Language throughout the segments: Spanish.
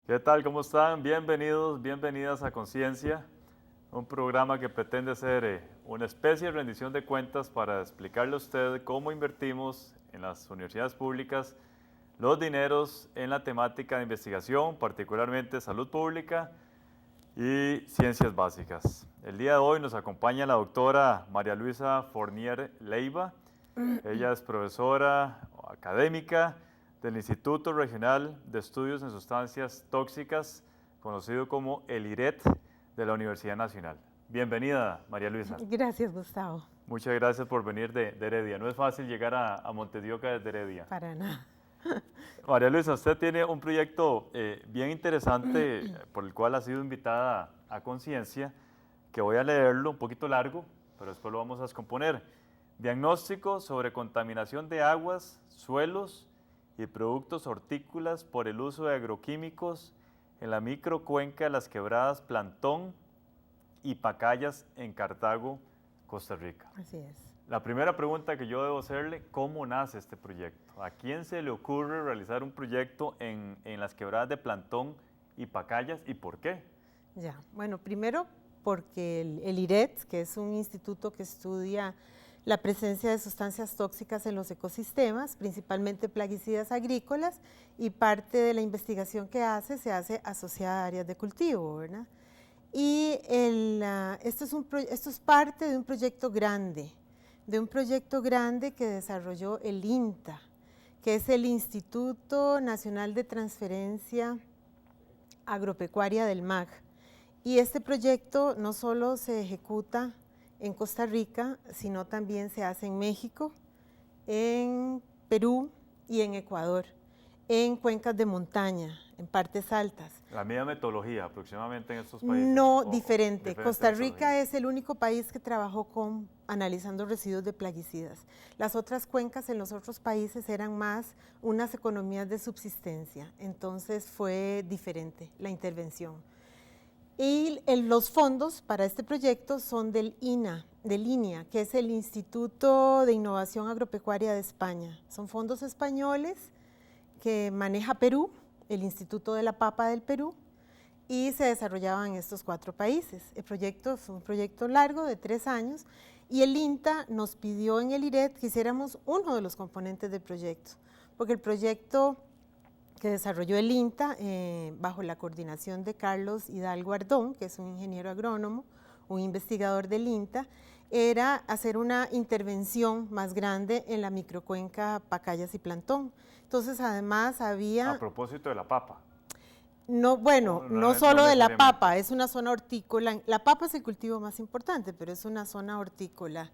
¿Qué tal? ¿Cómo están? Bienvenidos, bienvenidas a Conciencia, un programa que pretende ser una especie de rendición de cuentas para explicarle a usted cómo invertimos en las universidades públicas los dineros en la temática de investigación, particularmente salud pública y ciencias básicas. El día de hoy nos acompaña la doctora María Luisa Fournier Leiva. Ella es profesora académica del Instituto Regional de Estudios en Sustancias Tóxicas, conocido como el IRET de la Universidad Nacional. Bienvenida, María Luisa. Gracias, Gustavo. Muchas gracias por venir de Heredia. No es fácil llegar a Montes de Oca desde Heredia. Para nada. María Luisa, usted tiene un proyecto bien interesante por el cual ha sido invitada a Conciencia, que voy a leerlo, un poquito largo, pero después lo vamos a descomponer. Diagnóstico sobre contaminación de aguas, suelos y productos hortícolas por el uso de agroquímicos en la microcuenca de las quebradas Plantón y Pacayas en Cartago, Costa Rica. Así es. La primera pregunta que yo debo hacerle, ¿cómo nace este proyecto? ¿A quién se le ocurre realizar un proyecto en las quebradas de Plantón y Pacayas y por qué? Ya, bueno, primero porque el IRET, que es un instituto que estudia la presencia de sustancias tóxicas en los ecosistemas, principalmente plaguicidas agrícolas, y parte de la investigación que se hace asociada a áreas de cultivo, ¿verdad? Y esto es parte de un proyecto grande, que desarrolló el INTA, que es el Instituto Nacional de Transferencia Agropecuaria del MAG. Y este proyecto no solo se ejecuta en Costa Rica, sino también se hace en México, en Perú y en Ecuador, en cuencas de montaña, en partes altas. La misma metodología aproximadamente en estos países. No, diferente. Costa Rica metodología. es el único país que trabajó analizando residuos de plaguicidas. Las otras cuencas en los otros países eran más unas economías de subsistencia, entonces fue diferente la intervención. Y los fondos para este proyecto son del INIA, que es el Instituto de Innovación Agropecuaria de España. Son fondos españoles que maneja Perú, el Instituto de la Papa del Perú, y se desarrollaban en estos 4 países. El proyecto fue un proyecto largo de 3 años y el INTA nos pidió en el IRET que hiciéramos uno de los componentes del proyecto, porque el proyecto que desarrolló el INTA bajo la coordinación de Carlos Hidalgo Ardón, que es un ingeniero agrónomo, un investigador del INTA, era hacer una intervención más grande en la microcuenca Pacayas y Plantón. Entonces, además había... A propósito de la papa. No, bueno, no solo de la papa, es una zona hortícola. La papa es el cultivo más importante, pero es una zona hortícola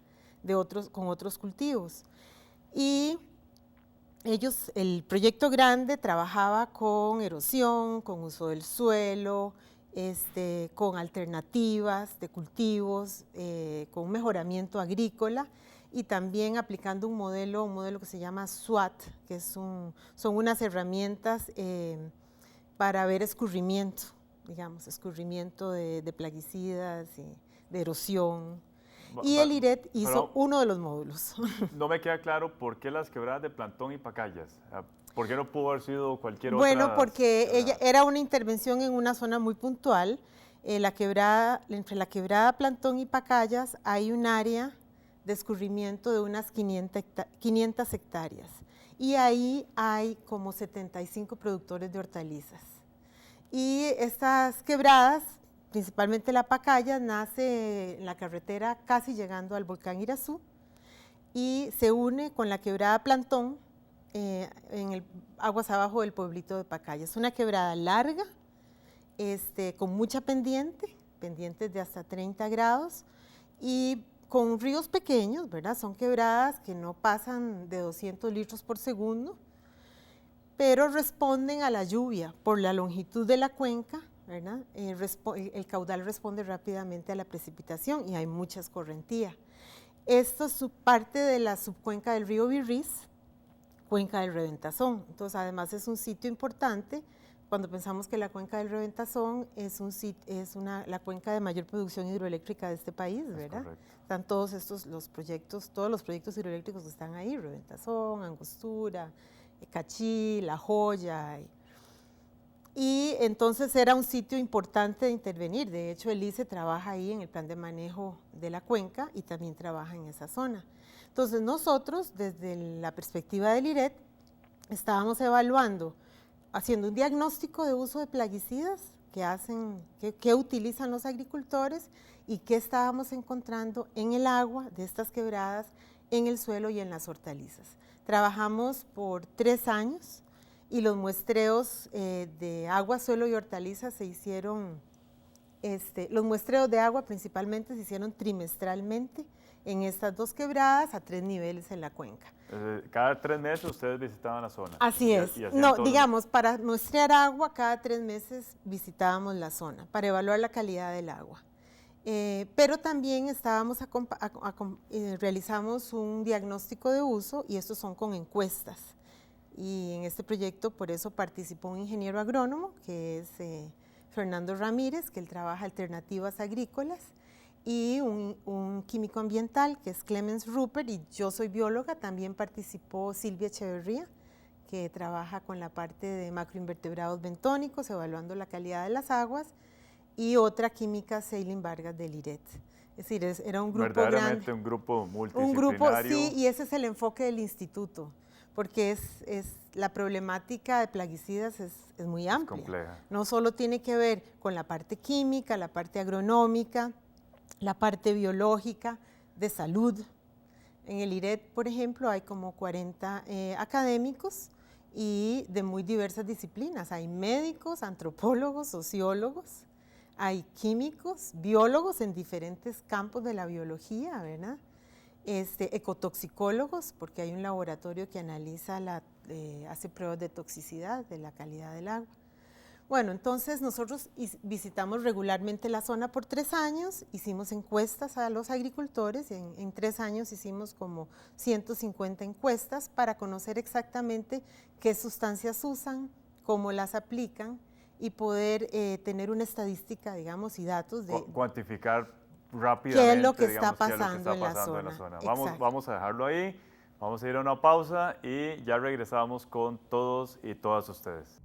con otros cultivos. Y el proyecto grande trabajaba con erosión, con uso del suelo, con alternativas de cultivos, con mejoramiento agrícola y también aplicando un modelo que se llama SWAT, que son unas herramientas para ver escurrimiento, escurrimiento de plaguicidas, de erosión. Y el IRET hizo uno de los módulos. No me queda claro por qué las quebradas de Plantón y Pacayas. ¿Por qué no pudo haber sido cualquier otra? Bueno, porque era una intervención en una zona muy puntual. Entre la quebrada Plantón y Pacayas hay un área de escurrimiento de unas 500 hectáreas. Y ahí hay como 75 productores de hortalizas. Y estas quebradas, principalmente la Pacaya, nace en la carretera casi llegando al volcán Irazú y se une con la quebrada Plantón aguas abajo del pueblito de Pacaya. Es una quebrada larga, con mucha pendientes de hasta 30 grados y con ríos pequeños, ¿verdad? Son quebradas que no pasan de 200 litros por segundo, pero responden a la lluvia por la longitud de la cuenca, ¿verdad? El caudal responde rápidamente a la precipitación y hay mucha escorrentía. Esto es parte de la subcuenca del río Virriz, cuenca del Reventazón. Entonces, además es un sitio importante cuando pensamos que la cuenca del Reventazón es la cuenca de mayor producción hidroeléctrica de este país, ¿verdad? Están todos los proyectos hidroeléctricos que están ahí, Reventazón, Angostura, Cachí, La Joya. Y entonces era un sitio importante de intervenir. De hecho, el ICE trabaja ahí en el plan de manejo de la cuenca y también trabaja en esa zona. Entonces nosotros, desde la perspectiva del IRET, estábamos evaluando, haciendo un diagnóstico de uso de plaguicidas que utilizan los agricultores y qué estábamos encontrando en el agua de estas quebradas, en el suelo y en las hortalizas. Trabajamos por 3 años y los muestreos de agua, suelo y hortalizas se hicieron, los muestreos de agua principalmente se hicieron trimestralmente en estas 2 quebradas a 3 niveles en la cuenca. Cada 3 meses ustedes visitaban la zona. Así es. No, digamos, para muestrear agua, cada 3 meses visitábamos la zona para evaluar la calidad del agua. Pero también realizamos un diagnóstico de uso y estos son con encuestas. Y en este proyecto por eso participó un ingeniero agrónomo que es Fernando Ramírez, que él trabaja alternativas agrícolas, y un químico ambiental que es Clemens Rupert, y yo soy bióloga, también participó Silvia Echeverría, que trabaja con la parte de macroinvertebrados bentónicos, evaluando la calidad de las aguas, y otra química, Ceylin Vargas del IRET. Es decir, era un grupo verdaderamente grande. Un grupo multidisciplinario. Un grupo, sí, y ese es el enfoque del instituto, porque la problemática de plaguicidas es muy amplia. Compleja. No solo tiene que ver con la parte química, la parte agronómica, la parte biológica, de salud. En el IRET, por ejemplo, hay como 40 académicos y de muy diversas disciplinas. Hay médicos, antropólogos, sociólogos, hay químicos, biólogos en diferentes campos de la biología, ¿verdad? Ecotoxicólogos, porque hay un laboratorio que analiza, hace pruebas de toxicidad de la calidad del agua. Bueno, entonces nosotros visitamos regularmente la zona por 3 años, hicimos encuestas a los agricultores, en 3 años hicimos como 150 encuestas para conocer exactamente qué sustancias usan, cómo las aplican y poder tener una estadística, digamos, y datos de cuantificar rápidamente qué es lo que digamos, está pasando en la zona. Vamos a dejarlo ahí, vamos a ir a una pausa y ya regresamos con todos y todas ustedes.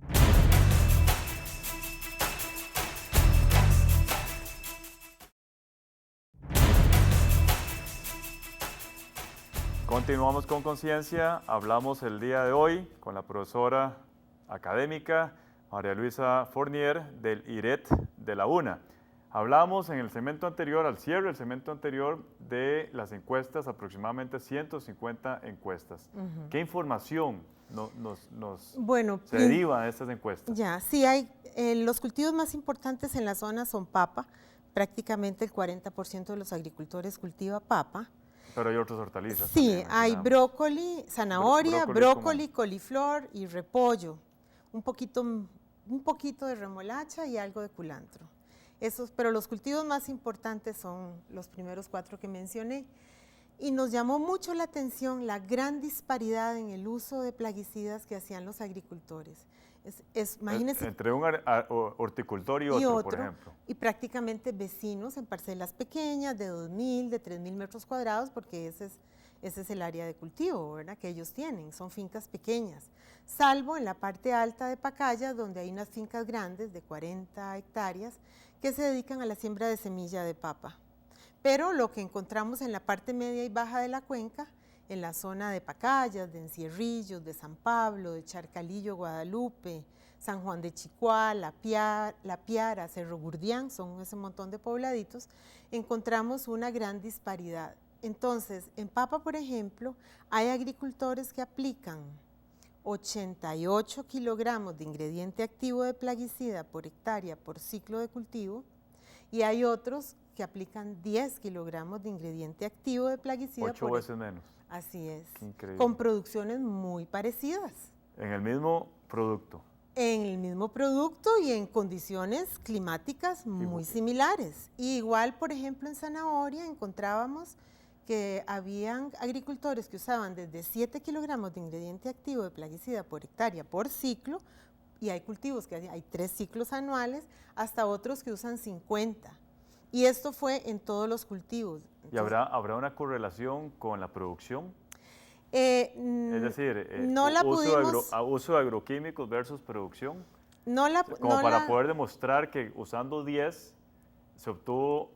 Continuamos con Conciencia, hablamos el día de hoy con la profesora académica María Luisa Fournier del IRET de la UNA. Hablamos en el segmento anterior, al cierre del segmento anterior, de las encuestas, aproximadamente 150 encuestas. ¿Qué información se deriva de estas encuestas? Ya, sí, los cultivos más importantes en la zona son papa, prácticamente el 40% de los agricultores cultiva papa. Pero hay otras hortalizas. Sí, hay brócoli, zanahoria, brócoli, coliflor y repollo, un poquito de remolacha y algo de culantro. Pero los cultivos más importantes son los primeros 4 que mencioné. Y nos llamó mucho la atención la gran disparidad en el uso de plaguicidas que hacían los agricultores. Imagínense, entre un horticultor y otro, por ejemplo. Y prácticamente vecinos en parcelas pequeñas de 2.000, de 3.000 metros cuadrados, porque ese es el área de cultivo, ¿verdad?, que ellos tienen, son fincas pequeñas, salvo en la parte alta de Pacaya, donde hay unas fincas grandes de 40 hectáreas que se dedican a la siembra de semilla de papa. Pero lo que encontramos en la parte media y baja de la cuenca, en la zona de Pacayas, de Encierrillos, de San Pablo, de Charcalillo, Guadalupe, San Juan de Chicuá, La Piara, Cerro Gurdián, son ese montón de pobladitos, encontramos una gran disparidad. Entonces, en papa, por ejemplo, hay agricultores que aplican 88 kilogramos de ingrediente activo de plaguicida por hectárea por ciclo de cultivo, y hay otros que aplican 10 kilogramos de ingrediente activo de plaguicida. 8 veces menos. Así es. Increíble. Con producciones muy parecidas. En el mismo producto. En el mismo producto y en condiciones climáticas muy similares. Y igual, por ejemplo, en zanahoria encontrábamos que habían agricultores que usaban desde 7 kilogramos de ingrediente activo de plaguicida por hectárea por ciclo, y hay cultivos que hay 3 ciclos anuales, hasta otros que usan 50. Y esto fue en todos los cultivos. ¿Y habrá una correlación con la producción? Es decir, no la uso de agroquímicos versus producción. Como para poder demostrar que usando 10 se obtuvo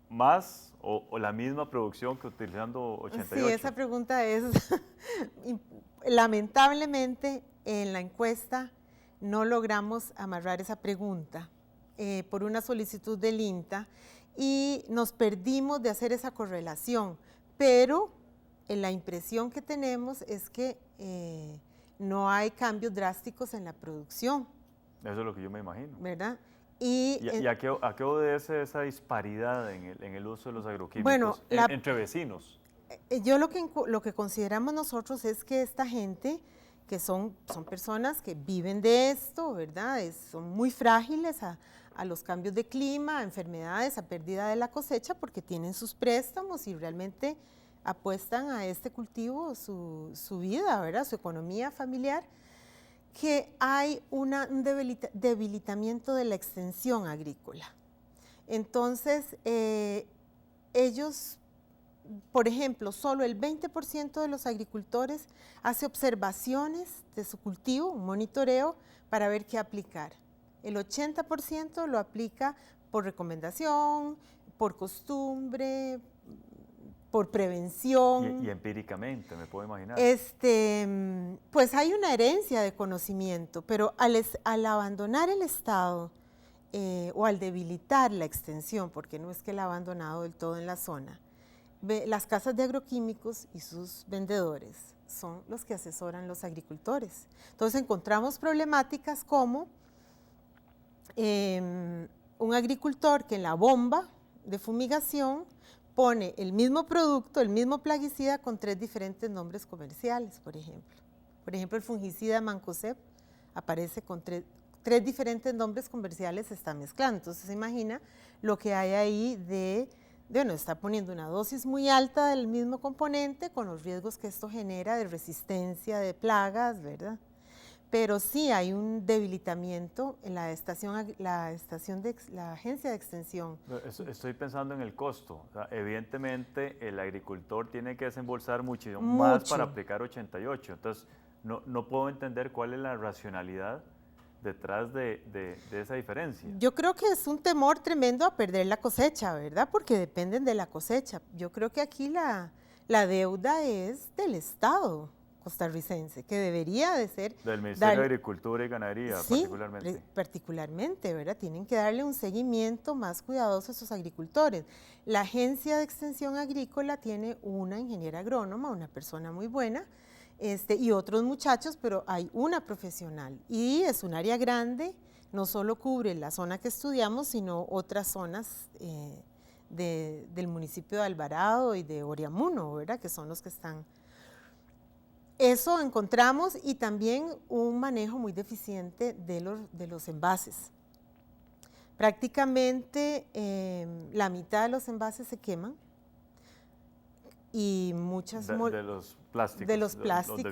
más o la misma producción que utilizando 88. Sí, esa pregunta es, lamentablemente en la encuesta no logramos amarrar esa pregunta por una solicitud del INTA y nos perdimos de hacer esa correlación, pero la impresión que tenemos es que no hay cambios drásticos en la producción. Eso es lo que yo me imagino. ¿Verdad? ¿Y a qué obedece esa disparidad en el uso de los agroquímicos bueno, entre vecinos? Yo lo que consideramos nosotros es que esta gente, que son personas que viven de esto, ¿verdad? Son muy frágiles a los cambios de clima, a enfermedades, a pérdida de la cosecha, porque tienen sus préstamos y realmente apuestan a este cultivo su vida, ¿verdad? Su economía familiar, que hay un debilitamiento de la extensión agrícola. Entonces, ellos, por ejemplo, solo el 20% de los agricultores hace observaciones de su cultivo, un monitoreo, para ver qué aplicar. El 80% lo aplica por recomendación, por costumbre, por prevención. Y empíricamente, me puedo imaginar. Pues hay una herencia de conocimiento, pero al abandonar el Estado o al debilitar la extensión, porque no es que la ha abandonado del todo en la zona, las casas de agroquímicos y sus vendedores son los que asesoran los agricultores. Entonces encontramos problemáticas como un agricultor que en la bomba de fumigación pone el mismo producto, el mismo plaguicida con 3 diferentes nombres comerciales, por ejemplo. Por ejemplo, el fungicida Mancozeb aparece con 3 diferentes nombres comerciales, se está mezclando. Entonces se imagina lo que hay ahí bueno, está poniendo una dosis muy alta del mismo componente con los riesgos que esto genera de resistencia, de plagas, ¿verdad? Pero sí hay un debilitamiento en la agencia de extensión. Estoy pensando en el costo. O sea, evidentemente el agricultor tiene que desembolsar mucho más para aplicar 88. Entonces no puedo entender cuál es la racionalidad detrás de esa diferencia. Yo creo que es un temor tremendo a perder la cosecha, ¿verdad? Porque dependen de la cosecha. Yo creo que aquí la deuda es del Estado costarricense, que debería de ser... Del Ministerio de Agricultura y Ganadería, sí, particularmente, ¿verdad? Tienen que darle un seguimiento más cuidadoso a esos agricultores. La Agencia de Extensión Agrícola tiene una ingeniera agrónoma, una persona muy buena, y otros muchachos, pero hay una profesional. Y es un área grande, no solo cubre la zona que estudiamos, sino otras zonas del municipio de Alvarado y de Oriamuno, ¿verdad? Que son los que están... Eso encontramos, y también un manejo muy deficiente de los envases. Prácticamente la mitad de los envases se queman y muchas... de los plásticos. De los plásticos.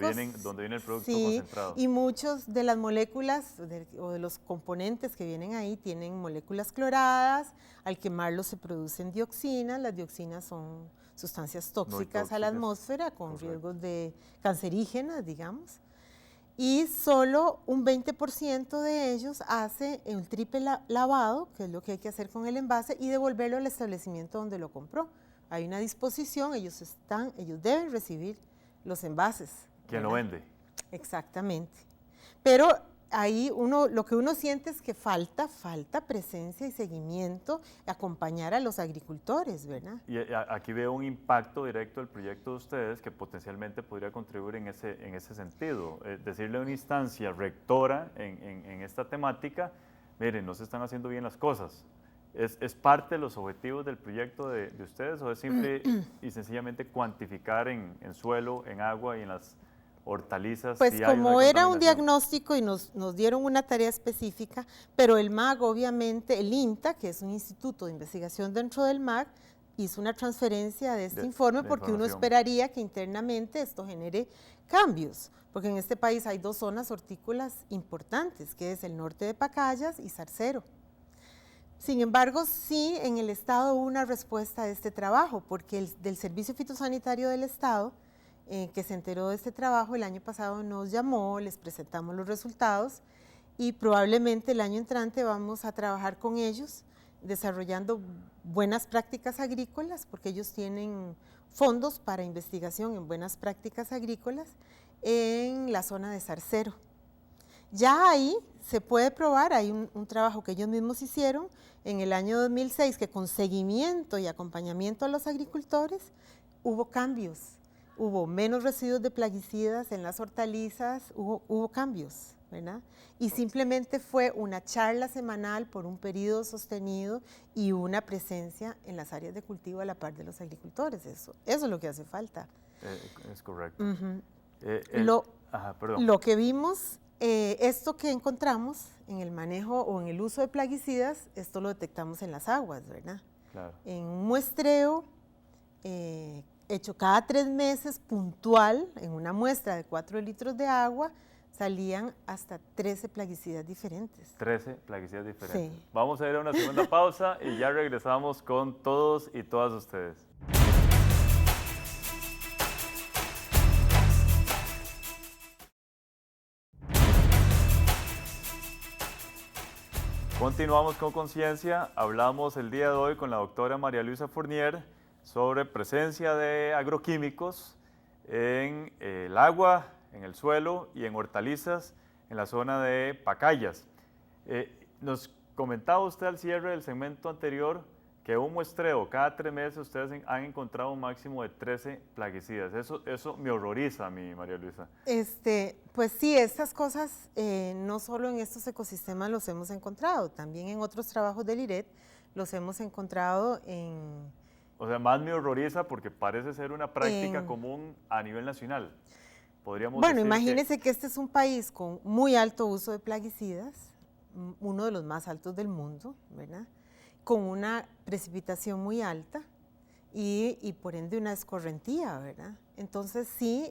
Donde viene el producto sí, concentrado. Y muchos de las moléculas o de los componentes que vienen ahí tienen moléculas cloradas. Al quemarlos se producen dioxinas. Las dioxinas son sustancias tóxicas a la atmósfera con riesgos de cancerígenas, digamos. Y solo un 20% de ellos hace el triple lavado, que es lo que hay que hacer con el envase, y devolverlo al establecimiento donde lo compró. Hay una disposición, ellos deben recibir los envases. ¿Quién lo vende? Exactamente. Pero ahí lo que uno siente es que falta presencia y seguimiento, acompañar a los agricultores, ¿verdad? Y aquí veo un impacto directo del proyecto de ustedes que potencialmente podría contribuir en ese sentido. Decirle a una instancia rectora en esta temática, miren, no se están haciendo bien las cosas. ¿Es parte de los objetivos del proyecto de ustedes o es simple y sencillamente cuantificar en suelo, en agua y en las hortalizas? Pues si como era un diagnóstico y nos dieron una tarea específica, pero el MAG obviamente, el INTA, que es un instituto de investigación dentro del MAG, hizo una transferencia de este informe porque uno esperaría que internamente esto genere cambios, porque en este país hay 2 zonas hortícolas importantes, que es el norte de Pacayas y Zarcero. Sin embargo, sí, en el Estado hubo una respuesta a este trabajo, porque del Servicio Fitosanitario del Estado, que se enteró de este trabajo, el año pasado nos llamó, les presentamos los resultados y probablemente el año entrante vamos a trabajar con ellos desarrollando buenas prácticas agrícolas, porque ellos tienen fondos para investigación en buenas prácticas agrícolas en la zona de Zarcero. Ya ahí se puede probar, hay un trabajo que ellos mismos hicieron en el año 2006, que con seguimiento y acompañamiento a los agricultores hubo cambios, hubo menos residuos de plaguicidas en las hortalizas, hubo cambios, ¿verdad? Y simplemente fue una charla semanal por un periodo sostenido y una presencia en las áreas de cultivo a la par de los agricultores. Eso es lo que hace falta. Es correcto. Lo que vimos, esto que encontramos en el manejo o en el uso de plaguicidas, esto lo detectamos en las aguas, ¿verdad? Claro. En un muestreo hecho cada 3 meses, puntual, en una muestra de 4 litros de agua, salían hasta 13 plaguicidas diferentes. 13 plaguicidas diferentes. Sí. Vamos a ir a una segunda pausa y ya regresamos con todos y todas ustedes. Continuamos con Conciencia. Hablamos el día de hoy con la doctora María Luisa Fournier sobre presencia de agroquímicos en el agua, en el suelo y en hortalizas en la zona de Pacayas. Nos comentaba usted al cierre del segmento anterior que un muestreo cada 3 meses ustedes han encontrado un máximo de 13 plaguicidas. Eso me horroriza a mí, María Luisa. Pues sí, estas cosas no solo en estos ecosistemas los hemos encontrado, también en otros trabajos del IRET los hemos encontrado en... O sea, más me horroriza porque parece ser una práctica común a nivel nacional. Podríamos bueno, decir imagínese que este es un país con muy alto uso de plaguicidas, uno de los más altos del mundo, ¿verdad? Con una precipitación muy alta y por ende una escorrentía, ¿verdad? Entonces sí,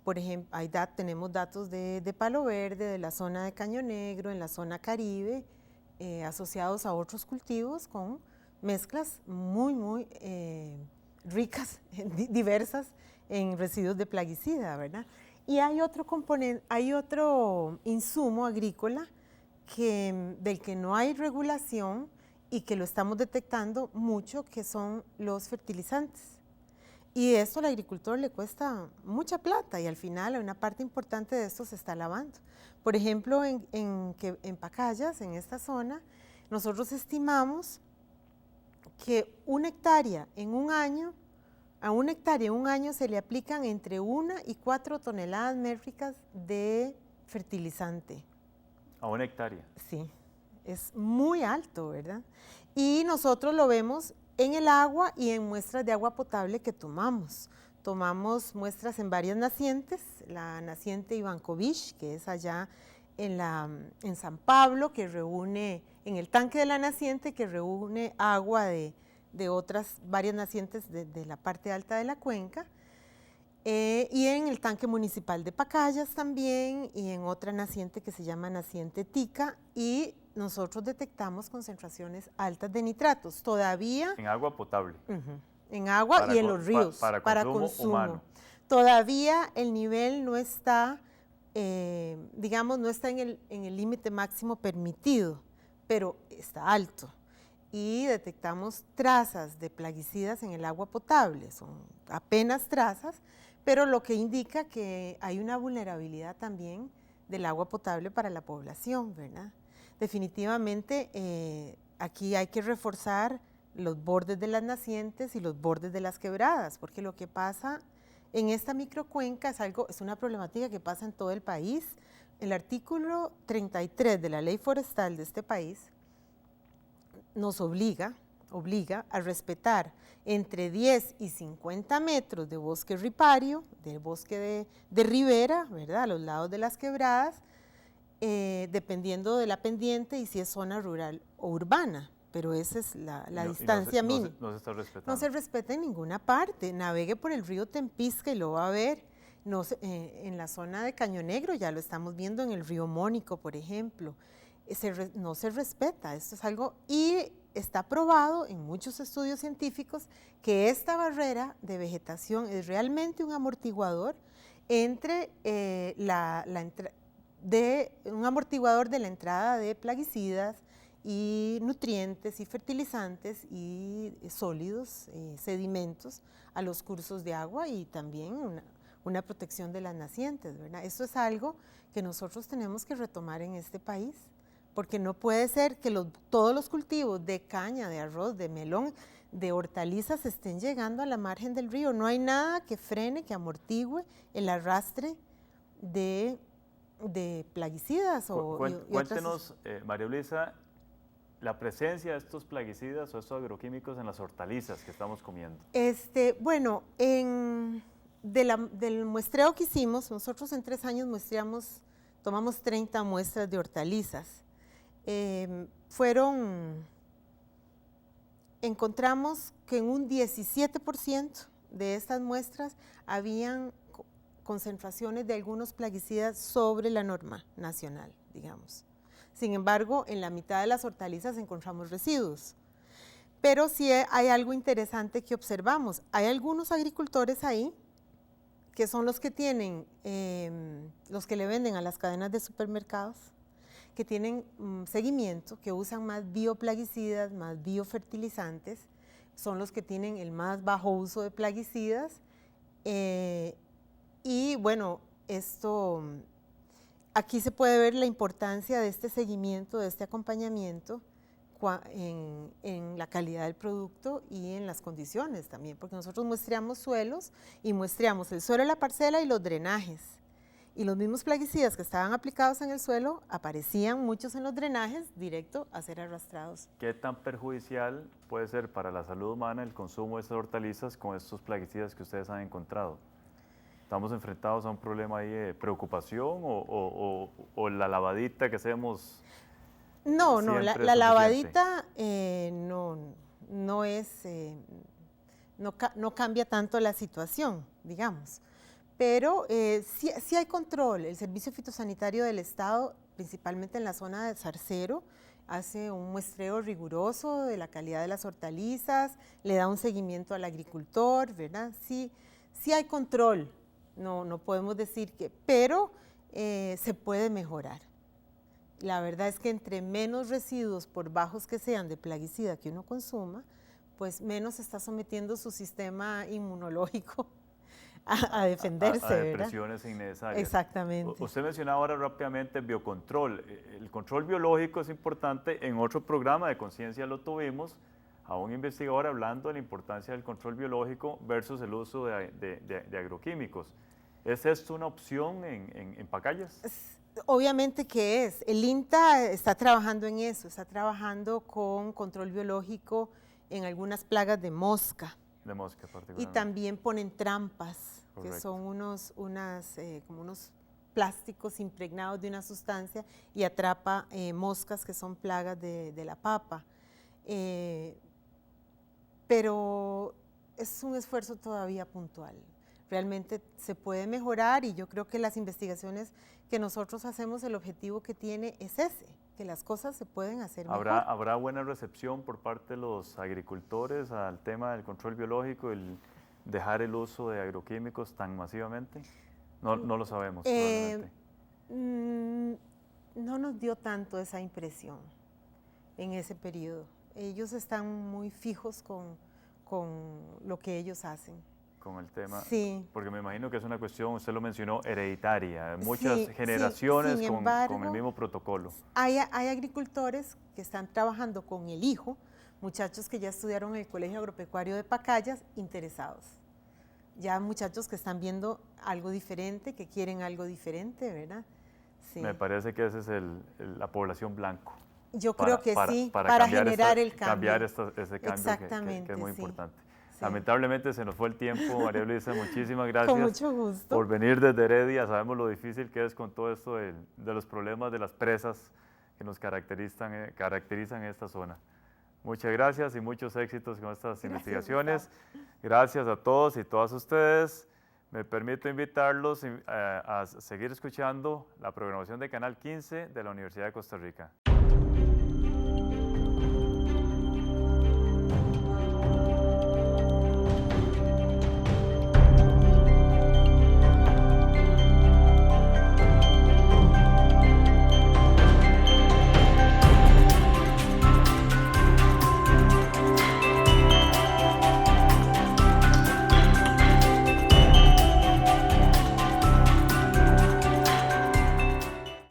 por ejemplo, tenemos datos de Palo Verde, de la zona de Caño Negro, en la zona Caribe, asociados a otros cultivos con mezclas muy ricas, diversas en residuos de plaguicida, ¿verdad? Y hay otro componente, hay otro insumo agrícola del que no hay regulación y que lo estamos detectando mucho, que son los fertilizantes. Y esto al agricultor le cuesta mucha plata y al final una parte importante de esto se está lavando. Por ejemplo, en Pacayas, en esta zona, nosotros estimamos que una hectárea en un año se le aplican entre 1 y 4 toneladas métricas de fertilizante. ¿A una hectárea? Sí, es muy alto, ¿verdad? Y nosotros lo vemos en el agua y en muestras de agua potable que tomamos. Tomamos muestras en varias nacientes, la naciente Ivancovich, que es allá en San Pablo, que reúne, en el tanque de la naciente, que reúne agua de otras varias nacientes de la parte alta de la cuenca, y en el tanque municipal de Pacayas también, y en otra naciente que se llama naciente Tica, y nosotros detectamos concentraciones altas de nitratos, todavía... En agua potable. En agua y en los ríos, para consumo humano. Todavía el nivel no está, digamos, no está en el límite máximo permitido, pero está alto. Y detectamos trazas de plaguicidas en el agua potable, son apenas trazas, pero lo que indica que hay una vulnerabilidad también del agua potable para la población, ¿verdad? Definitivamente aquí hay que reforzar los bordes de las nacientes y los bordes de las quebradas, porque lo que pasa en esta microcuenca es una problemática que pasa en todo el país. El artículo 33 de la ley forestal de este país nos obliga a respetar entre 10 y 50 metros de bosque ripario, de bosque de ribera, ¿verdad?, a los lados de las quebradas, dependiendo de la pendiente y si es zona rural o urbana, pero esa es la distancia mínima. No se está respetando. No se respeta en ninguna parte. Navegue por el río Tempisca y lo va a ver. En la zona de Caño Negro ya lo estamos viendo, en el río Mónico, por ejemplo. No se respeta, esto es algo, y está probado en muchos estudios científicos que esta barrera de vegetación es realmente un amortiguador entre un amortiguador de la entrada de plaguicidas y nutrientes y fertilizantes y sólidos, sedimentos a los cursos de agua y también una protección de las nacientes, ¿verdad? Esto es algo que nosotros tenemos que retomar en este país, porque no puede ser que todos los cultivos de caña, de arroz, de melón, de hortalizas estén llegando a la margen del río. No hay nada que frene, que amortigüe el arrastre de plaguicidas. Cuéntenos, María Luisa, la presencia de estos plaguicidas o estos agroquímicos en las hortalizas que estamos comiendo. Bueno, del muestreo que hicimos, nosotros en 3 años tomamos 30 muestras de hortalizas. Encontramos que en un 17% de estas muestras habían concentraciones de algunos plaguicidas sobre la norma nacional, digamos. Sin embargo, en la mitad de las hortalizas encontramos residuos. Pero sí hay algo interesante que observamos. Hay algunos agricultores ahí que son los que tienen, los que le venden a las cadenas de supermercados, que tienen seguimiento, que usan más bioplaguicidas, más biofertilizantes, son los que tienen el más bajo uso de plaguicidas. Y bueno, aquí se puede ver la importancia de este seguimiento, de este acompañamiento en la calidad del producto y en las condiciones también, porque nosotros muestreamos suelos y muestreamos el suelo de la parcela y los drenajes. Y los mismos plaguicidas que estaban aplicados en el suelo aparecían muchos en los drenajes directo a ser arrastrados. ¿Qué tan perjudicial puede ser para la salud humana el consumo de estas hortalizas con estos plaguicidas que ustedes han encontrado? ¿Estamos enfrentados a un problema ahí de preocupación o la lavadita que hacemos? No, la lavadita no cambia tanto la situación, digamos. Pero sí hay control. El Servicio Fitosanitario del Estado, principalmente en la zona de Zarcero, hace un muestreo riguroso de la calidad de las hortalizas, le da un seguimiento al agricultor, ¿verdad? Sí hay control, no podemos decir que, pero se puede mejorar. La verdad es que entre menos residuos, por bajos que sean, de plaguicida que uno consuma, pues menos está sometiendo su sistema inmunológico a defenderse, a depresiones innecesarias. Exactamente. Usted mencionaba ahora rápidamente biocontrol. El control biológico es importante. En otro programa de Conciencia lo tuvimos, a un investigador hablando de la importancia del control biológico versus el uso de agroquímicos. ¿Es esto una opción en Pacayas? Obviamente que es. El INTA está trabajando en eso, está trabajando con control biológico en algunas plagas de mosca. De mosca particularmente. Y también ponen trampas, correcto, que son como unos plásticos impregnados de una sustancia y atrapa moscas que son plagas de la papa. Pero es un esfuerzo todavía puntual. Realmente se puede mejorar y yo creo que las investigaciones que nosotros hacemos, el objetivo que tiene es ese, que las cosas se pueden hacer mejor. ¿Habrá buena recepción por parte de los agricultores al tema del control biológico, el dejar el uso de agroquímicos tan masivamente? No lo sabemos, probablemente. No nos dio tanto esa impresión en ese periodo. Ellos están muy fijos con lo que ellos hacen. Con el tema, sí, porque me imagino que es una cuestión, usted lo mencionó, hereditaria, muchas generaciones con el mismo protocolo. Hay agricultores que están trabajando con el hijo, muchachos que ya estudiaron en el Colegio Agropecuario de Pacayas, interesados. Ya muchachos que están viendo algo diferente, que quieren algo diferente, ¿verdad? Sí. Me parece que esa es la población blanco. Yo creo que sí, para generar el cambio. Cambiar ese cambio exactamente, que es muy sí. importante. Sí. Lamentablemente se nos fue el tiempo, María Luisa, muchísimas gracias. Con mucho gusto. Por venir desde Heredia, sabemos lo difícil que es con todo esto de los problemas de las presas que nos caracterizan en esta zona. Muchas gracias y muchos éxitos con estas investigaciones. Gracias a todos y todas ustedes. Me permito invitarlos a seguir escuchando la programación de Canal 15 de la Universidad de Costa Rica.